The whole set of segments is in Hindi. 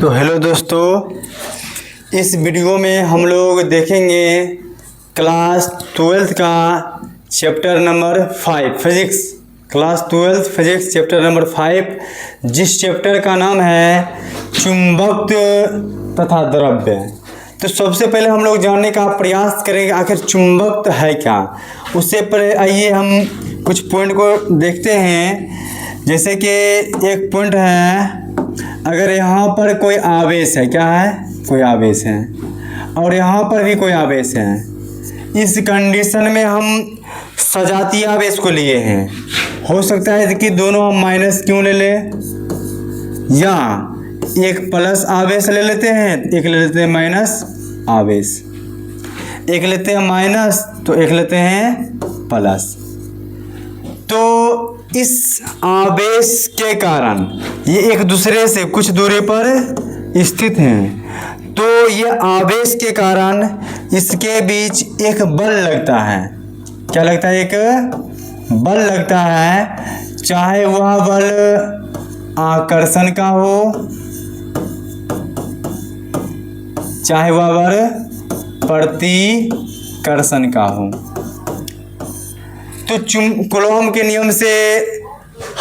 तो हेलो दोस्तों, इस वीडियो में हम लोग देखेंगे क्लास 12th का chapter number 5 physics. Class 12th physics chapter number 5, जिस चैप्टर का नाम है चुंबकत्व तथा द्रव्य। तो सबसे पहले हम लोग जानने का प्रयास करेंगे आखिर चुंबकत्व है क्या। उससे पहले आइए हम कुछ पॉइंट को देखते हैं। जैसे कि एक पॉइंट है, अगर यहाँ पर कोई आवेश है, क्या है, कोई आवेश है, और यहाँ पर भी कोई आवेश है, इस कंडीशन में हम सजातीय आवेश को लिए हैं। हो सकता है कि दोनों हम माइनस क्यों ले लें, या एक प्लस आवेश ले लेते हैं, एक ले लेते हैं माइनस आवेश, एक लेते हैं माइनस तो एक लेते हैं प्लस। तो इस आवेश के कारण ये एक दूसरे से कुछ दूरी पर स्थित हैं, तो ये आवेश के कारण इसके बीच एक बल लगता है। क्या लगता है? एक बल लगता है, चाहे वह बल आकर्षण का हो, चाहे वह बल प्रतिकर्षण का हो। तो कूलॉम के नियम से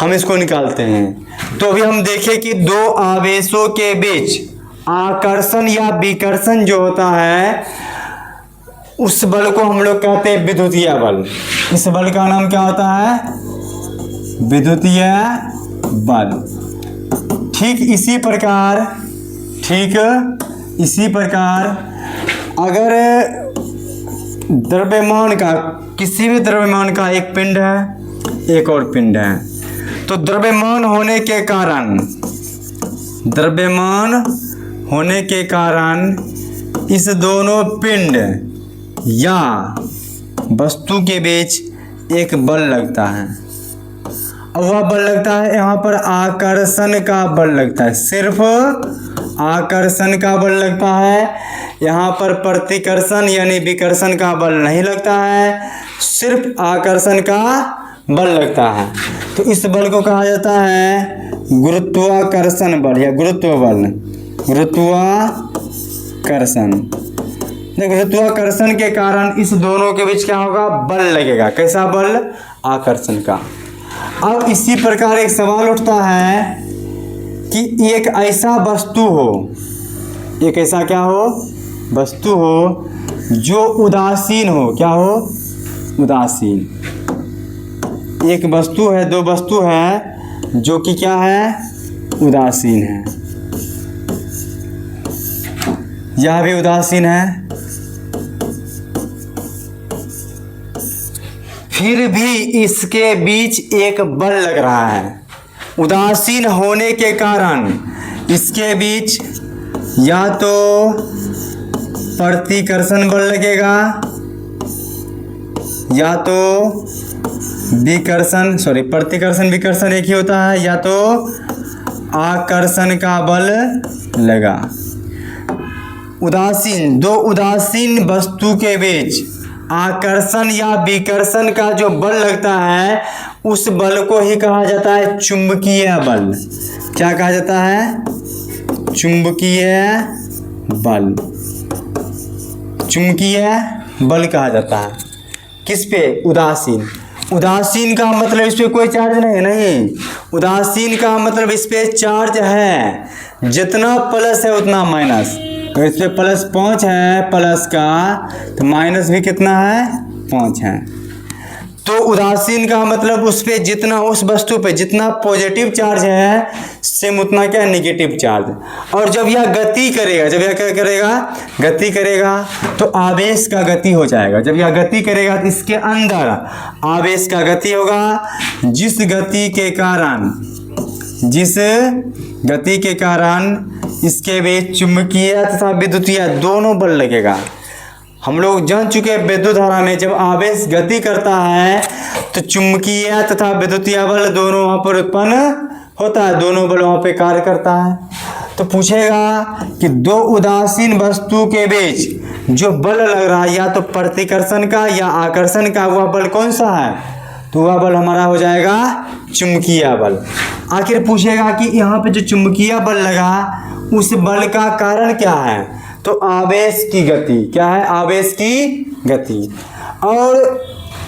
हम इसको निकालते हैं। तो अभी हम देखें कि दो आवेशों के बीच आकर्षण या विकर्षण जो होता है, उस बल को हम लोग कहते हैं विद्युतीय बल। इस बल का नाम क्या होता है? विद्युतीय बल। ठीक इसी प्रकार अगर द्रव्यमान का, किसी भी द्रव्यमान का एक पिंड है, एक और पिंड है, तो द्रव्यमान होने के कारण इस दोनों पिंड या वस्तु के बीच एक बल लगता है। और वह बल लगता है, यहाँ पर आकर्षण का बल लगता है, सिर्फ आकर्षण का बल लगता है। यहाँ पर प्रतिकर्षण यानी विकर्षण का बल नहीं लगता है, सिर्फ आकर्षण का बल लगता है। तो इस बल को कहा जाता है गुरुत्वाकर्षण बल या गुरुत्व बल। गुरुत्वाकर्षण के कारण इस दोनों के बीच क्या होगा? बल लगेगा। कैसा बल? आकर्षण का। अब इसी प्रकार एक सवाल उठता है कि एक ऐसा वस्तु हो, एक ऐसा क्या हो? वस्तु हो जो उदासीन हो। क्या हो? उदासीन। एक वस्तु है, दो वस्तु है जो कि क्या है? उदासीन है। यह भी उदासीन है। फिर भी इसके बीच एक बल लग रहा है। उदासीन होने के कारण इसके बीच या तो प्रतिकर्षण बल लगेगा, या तो प्रतिकर्षण विकर्षण एक ही होता है, या तो आकर्षण का बल लगा। दो उदासीन वस्तु के बीच आकर्षण या विकर्षण का जो बल लगता है, उस बल को ही कहा जाता है चुंबकीय बल। क्या कहा जाता है? चुंबकीय बल। चुंबकीय बल कहा जाता है। किस पे? उदासीन का मतलब इस पे कोई चार्ज नहीं। उदासीन का मतलब इस पे चार्ज है, जितना प्लस है उतना माइनस। तो इस पे प्लस 5 है प्लस का, तो माइनस भी कितना है? 5 है। तो उदासीन का मतलब उस पे जितना, उस वस्तु पे जितना पॉजिटिव चार्ज है, सेम उतना क्या? Negative charge. और जब यह गति करेगा, जब यह क्या करेगा? गति करेगा, तो आवेश का गति हो जाएगा। जब यह गति करेगा तो इसके अंदर आवेश का गति होगा, जिस गति के कारण इसके बीच चुंबकीय तथा विद्युतीय दोनों बल लगेगा। हम लोग जान चुके हैं विद्युत धारा में जब आवेश गति करता है तो चुंबकीय तथा विद्युतीय बल दोनों वहाँ पर उत्पन्न होता है, दोनों बल वहाँ पे कार्य करता है। तो पूछेगा कि दो उदासीन वस्तु के बीच जो बल लग रहा है, या तो प्रतिकर्षण का या आकर्षण का, वह बल कौन सा है? तो वह बल हमारा हो जाएगा चुंबकीय बल। आखिर पूछेगा कि यहाँ पे जो चुंबकीय बल लगा उस बल का कारण क्या है, तो आवेश की गति। क्या है? आवेश की गति। और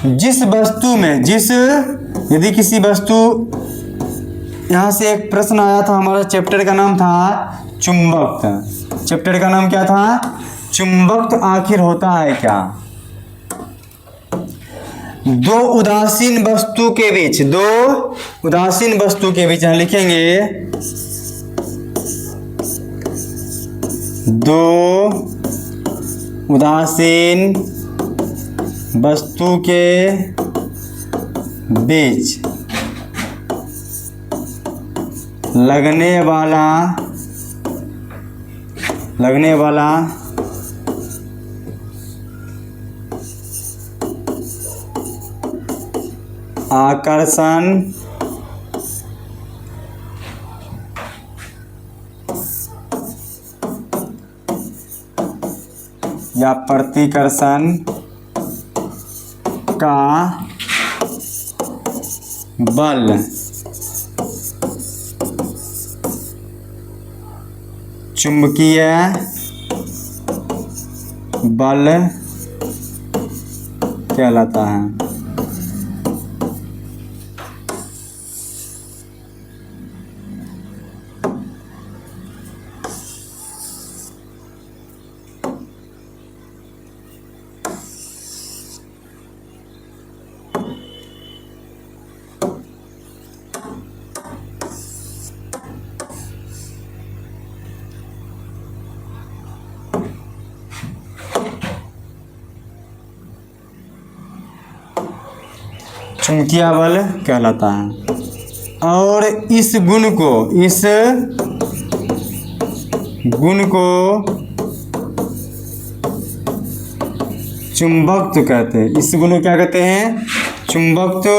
जिस वस्तु में यदि किसी वस्तु, यहाँ से एक प्रश्न आया था, हमारा चैप्टर का नाम था चुंबक। चैप्टर का नाम क्या था? चुंबक आखिर होता है क्या? दो उदासीन वस्तु के बीच यहाँ लिखेंगे, दो उदासीन वस्तु के बीच लगने वाला आकर्षण या प्रतिकर्षण का बल चुंबकीय बल कहलाता है। चुंबकीय बल कहलाता है। और इस गुण को चुंबकत्व कहते हैं। इस गुण को क्या कहते हैं? चुंबकत्व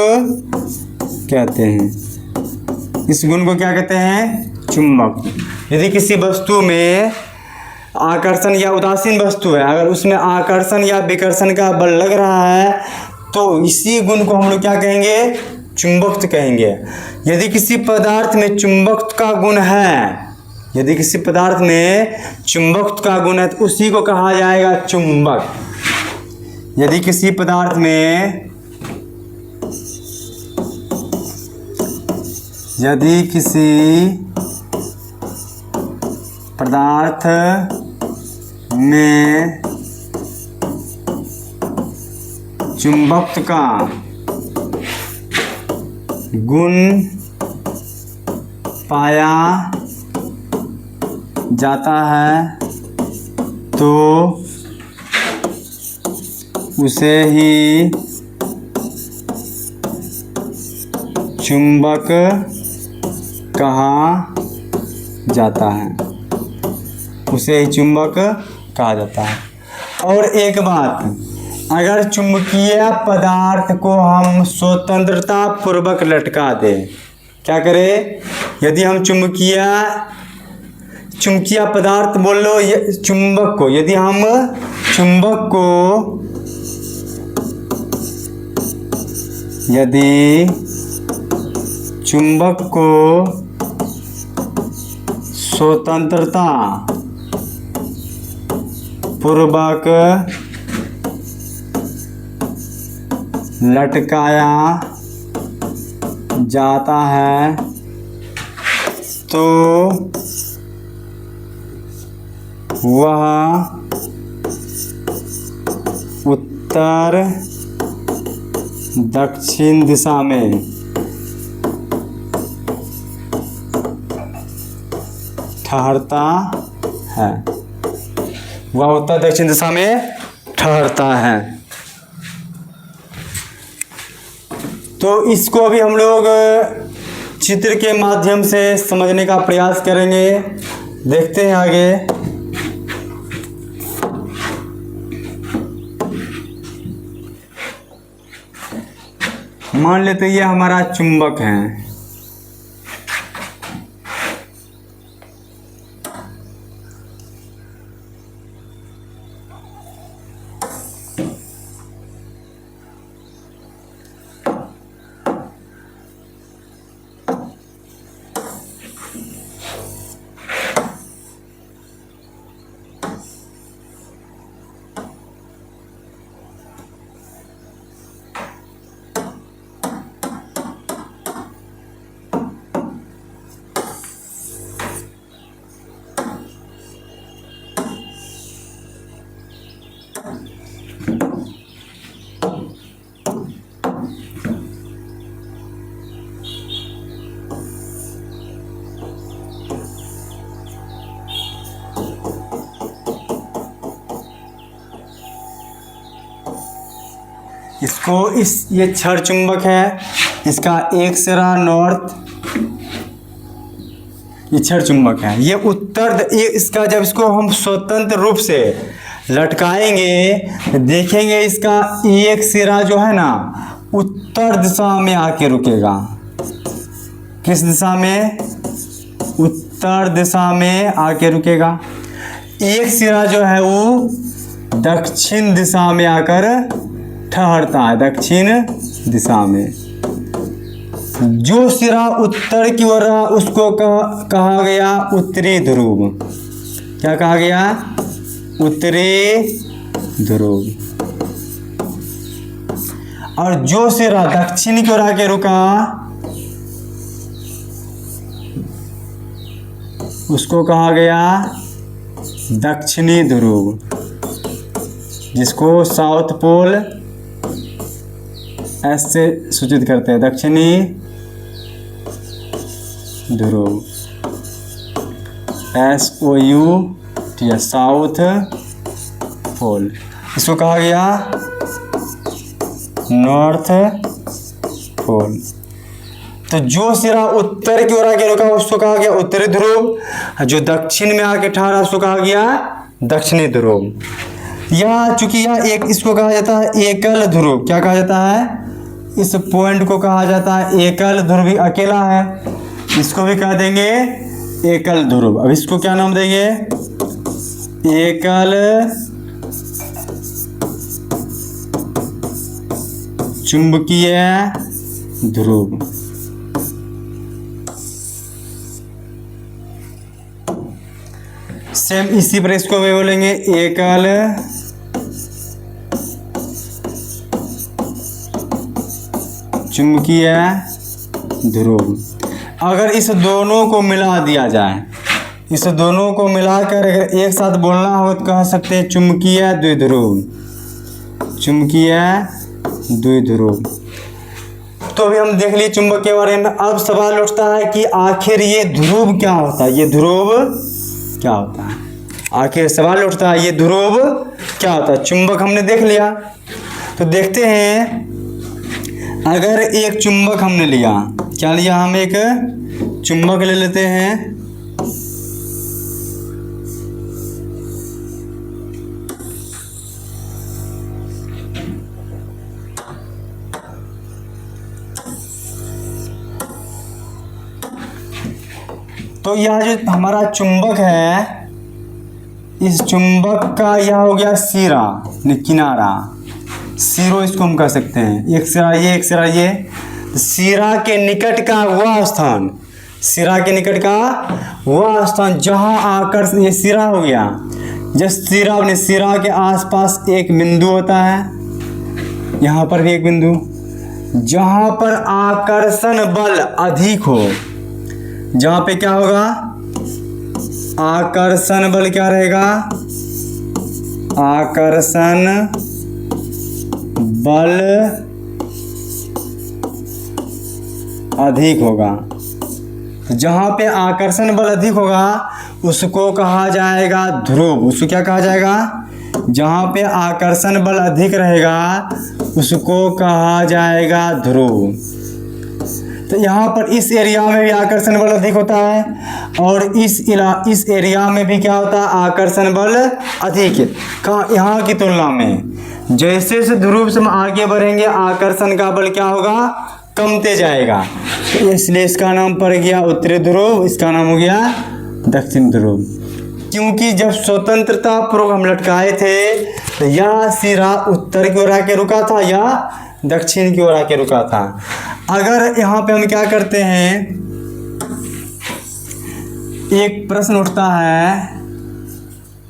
कहते हैं। इस गुण को क्या कहते हैं? चुंबक। यदि किसी वस्तु में आकर्षण या उदासीन वस्तु है, अगर उसमें आकर्षण या विकर्षण का बल लग रहा है तो इसी गुण को हम लोग क्या कहेंगे? चुंबकत्व कहेंगे। यदि किसी पदार्थ में चुंबकत्व का गुण है, तो उसी को कहा जाएगा चुंबक। यदि किसी पदार्थ में चुंबकत्व का गुण पाया जाता है तो उसे ही चुंबक कहा जाता है। और एक बात, अगर चुंबकीय पदार्थ को हम स्वतंत्रता पूर्वक लटका दें, क्या करें? यदि हम चुंबकीय पदार्थ बोल लो, चुंबक को, यदि हम चुंबक को स्वतंत्रता पूर्वक लटकाया जाता है तो वह उत्तर दक्षिण दिशा में ठहरता है। तो इसको अभी हम लोग चित्र के माध्यम से समझने का प्रयास करेंगे। देखते हैं आगे। मान लेते ये हमारा चुंबक है, को ये क्षण चुंबक है, इसका एक सिरा नॉर्थ, ये क्षण चुंबक है। ये उत्तर, ये इसका जब इसको हम स्वतंत्र रूप से लटकाएंगे देखेंगे इसका एक सिरा जो है ना उत्तर दिशा में आके रुकेगा। किस दिशा में? उत्तर दिशा में आके रुकेगा। एक सिरा जो है वो दक्षिण दिशा में आकर ठहरता है, दक्षिण दिशा में। जो सिरा उत्तर की ओर रहा उसको कहा गया उत्तरी ध्रुव। क्या कहा गया? उत्तरी ध्रुव। और जो सिरा दक्षिण की ओर आके रुका उसको कहा गया दक्षिणी ध्रुव, जिसको साउथ पोल एस से सूचित करते हैं, दक्षिणी ध्रुव, SOUT, साउथ पोल। इसको कहा गया नॉर्थ पोल। तो जो सिरा उत्तर की ओर आके रुका उसको कहा गया उत्तरी ध्रुव, जो दक्षिण में आके ठहरा उसको कहा गया दक्षिणी ध्रुव। या चूंकि यह एक, इसको कहा जाता है एकल ध्रुव। क्या कहा जाता है? इस पॉइंट को कहा जाता है एकल ध्रुव, अकेला है, इसको भी कह देंगे एकल ध्रुव। अब इसको क्या नाम देंगे? एकल चुंबकीय ध्रुव। सेम इसी पर इसको भी बोलेंगे एकल चुंबकीय ध्रुव। अगर इस दोनों को मिला दिया जाए, इस दोनों को मिलाकर अगर एक साथ बोलना हो तो कह सकते हैं चुंबकीय द्विध्रुव, चुंबकीय द्विध्रुव। तो अभी हम देख लिए चुंबक के बारे में। अब सवाल उठता है कि आखिर ये ध्रुव क्या होता है? ये ध्रुव क्या होता है? आखिर सवाल उठता है ये ध्रुव क्या होता है? चुंबक हमने देख लिया, तो देखते हैं अगर एक चुंबक हमने लिया, क्या लिया? हम एक चुंबक ले लेते हैं। तो यह जो हमारा चुंबक है, इस चुंबक का यह हो गया सिरा, किनारा, सिरो इसको हम कह सकते हैं। एक सिरा ये, एक सिरा ये। सिरा के निकट का वह स्थान, सिरा के निकट का वह स्थान जहां आकर, ये सिरा हो गया। जब सिरा अपने सिरा के आसपास एक बिंदु होता है, यहाँ पर भी एक बिंदु, जहां पर आकर्षण बल अधिक हो, जहां पे क्या होगा? आकर्षण बल क्या रहेगा? आकर्षण बल अधिक होगा। जहां पे आकर्षण बल अधिक होगा उसको कहा जाएगा ध्रुव। उसको क्या कहा जाएगा? जहां पे आकर्षण बल अधिक रहेगा उसको कहा जाएगा ध्रुव। तो यहाँ पर इस एरिया में भी आकर्षण बल अधिक होता है और इस एरिया में भी क्या होता है? आकर्षण बल अधिक। कहाँ? यहाँ की तुलना में। जैसे जैसे ध्रुव से हम आगे बढ़ेंगे आकर्षण का बल क्या होगा? कमते जाएगा। तो इसलिए इसका नाम पड़ गया उत्तरी ध्रुव, इसका नाम हो गया दक्षिण ध्रुव। क्योंकि जब स्वतंत्रता पूर्व हम लटकाए थे तो यह सिरा उत्तर की ओर आके रुका था या दक्षिण की ओर आके रुका था। अगर यहाँ पे हम क्या करते हैं, एक प्रश्न उठता है,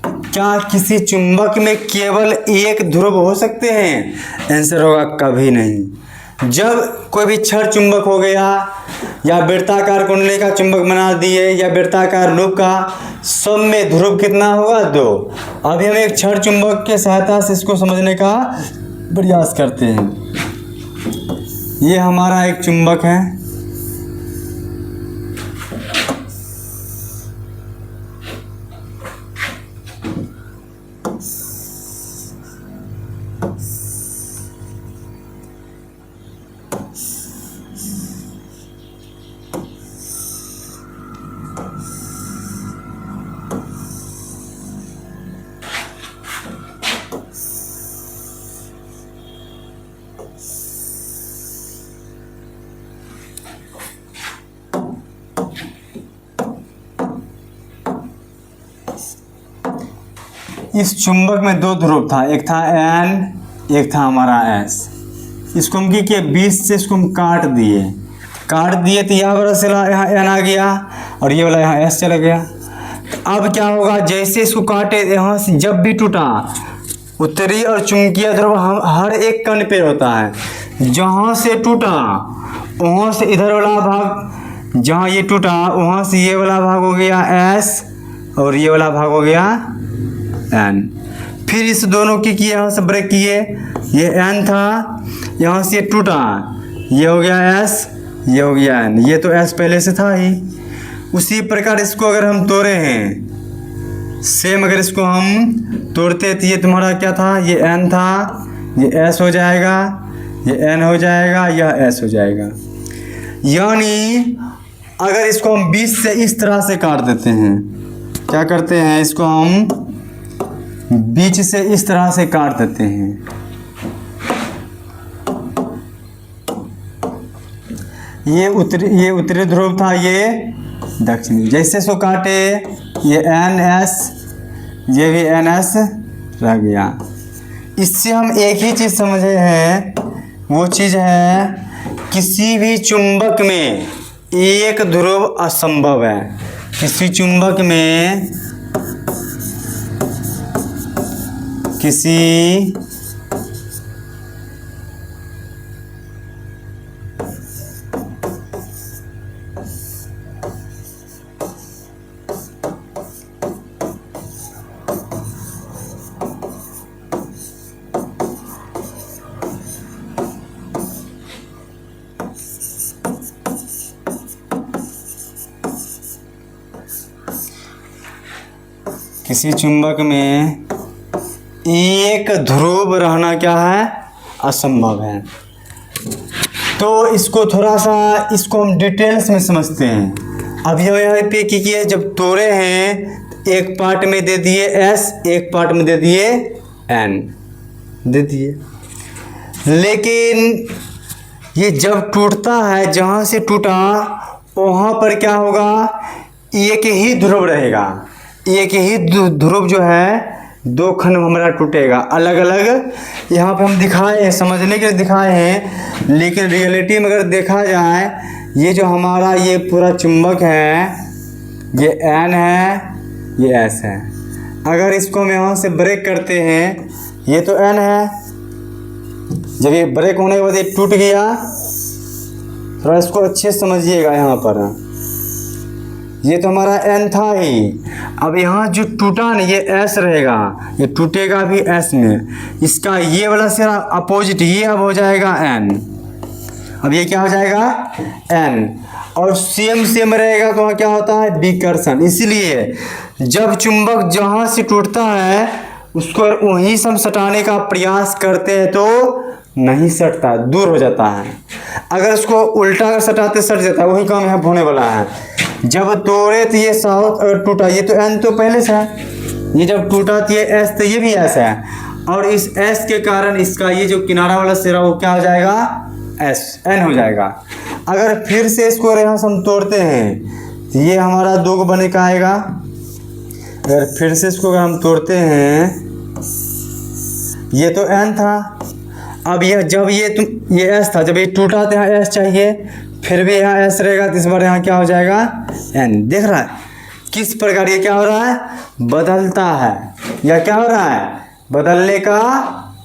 क्या किसी चुंबक में केवल एक ध्रुव हो सकते हैं? आंसर होगा कभी नहीं। जब कोई भी क्षण चुंबक हो गया या वृत्ताकार कुंडली का चुंबक बना दिए या वृत्ताकार लूप का, सब में ध्रुव कितना होगा? 2। अभी हम एक क्षण चुंबक के सहायता से इसको समझने का प्रयास करते हैं। ये हमारा एक चुंबक है, इस चुंबक में दो ध्रुव था, एक था N, एक था हमारा S। इसको हम क्या किए, बीच से इसको हम काट दिए तो यह वाला सिरा यहाँ N आ गया और ये वाला यहाँ S चला गया। तो अब क्या होगा, जैसे इसको काटे यहाँ से जब भी टूटा, उत्तरी और चुंबकीय ध्रुव हर एक कण पे होता है। जहाँ से टूटा वहाँ से इधर वाला भाग, जहाँ ये टूटा वहाँ से ये वाला भाग हो गया S और ये वाला भाग हो गया N। फिर इस दोनों की किए, यहाँ से ब्रेक किए, ये N था, यहाँ से ये टूटा, ये हो गया S, ये हो गया N। ये तो S पहले से था ही। उसी प्रकार इसको अगर हम तोड़े हैं, सेम अगर इसको हम तोड़ते तो ये तुम्हारा क्या था, ये N था, ये S हो जाएगा, ये N हो जाएगा, यह S हो जाएगा। यानी अगर इसको हम बीच से इस तरह से काट देते हैं, क्या करते हैं, इसको हम बीच से इस तरह से काट देते हैं। ये उत्तरी ध्रुव था, ये दक्षिणी। जैसे इसको काटे, ये NS, ये भी NS रह गया। इससे हम एक ही चीज़ समझे हैं, वो चीज़ है किसी भी चुंबक में एक ध्रुव असंभव है। किसी चुंबक में किसी चुंबक में एक ध्रुव रहना क्या है, असंभव है। तो इसको थोड़ा सा, इसको हम डिटेल्स में समझते हैं। अब यहाँ पे क्या किए, जब तोड़े हैं एक पार्ट में दे दिए S, एक पार्ट में दे दिए N दे दिए, लेकिन ये जब टूटता है, जहाँ से टूटा वहाँ पर क्या होगा, एक ही ध्रुव रहेगा। एक ही ध्रुव जो है, दो खंड हमारा टूटेगा अलग अलग। यहाँ पे हम दिखाए हैं, समझने के लिए दिखाए हैं, लेकिन रियलिटी में अगर देखा जाए, ये जो हमारा ये पूरा चुंबक है, ये N है, ये S है। अगर इसको हम यहाँ से ब्रेक करते हैं, ये तो N है, जब ये ब्रेक होने के बाद ये टूट गया, थोड़ा इसको अच्छे से समझिएगा। यहाँ पर ये तो हमारा N था ही, अब यहाँ जो टूटा ना, ये S रहेगा, ये टूटेगा भी S में। इसका ये वाला सिरा अपोजिट, ये अब हो जाएगा N। अब ये क्या हो जाएगा, N। और सेम रहेगा तो वहाँ क्या होता है, विकर्षण। इसलिए जब चुंबक जहाँ से टूटता है उसको वहीं से हम सटाने का प्रयास करते हैं तो नहीं सटता, दूर हो जाता है। अगर उसको उल्टा सटाते सट जाता है, वही काम यहाँ होने वाला है। जब तोड़े तो ये साउथ और टूटा, ये तो N तो पहले से है, ये जब टूटा तो ये S, तो ये भी S है, और इस S के कारण इसका ये जो किनारा वाला सिरा वो क्या हो जाएगा, S, N हो जाएगा। अगर फिर से इसको यहाँ से हम तोड़ते हैं तो ये हमारा 2 को बने का आएगा। अगर फिर से इसको अगर हम तोड़ते हैं, ये तो N था, अब यह जब ये S था, जब ये टूटा तो यहाँ S चाहिए, फिर भी यहाँ S रहेगा, तो इस बार यहाँ क्या हो जाएगा, N। देख रहा है किस प्रकार ये क्या हो रहा है, बदलता है, या क्या हो रहा है, बदलने का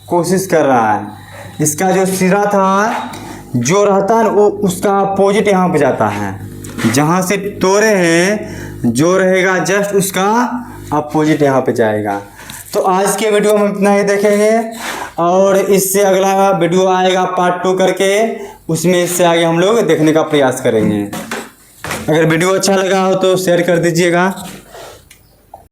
कोशिश कर रहा है। इसका जो सिरा था जो रहता है वो उसका अपोजिट यहाँ पे जाता है। जहाँ से तोड़े हैं जो रहेगा जस्ट उसका अपोजिट यहाँ पे जाएगा। तो आज के वीडियो में इतना ही देखेंगे, और इससे अगला वीडियो आएगा पार्ट 2 करके, उसमें इससे आगे हम लोग देखने का प्रयास करेंगे। अगर वीडियो अच्छा लगा हो तो शेयर कर दीजिएगा।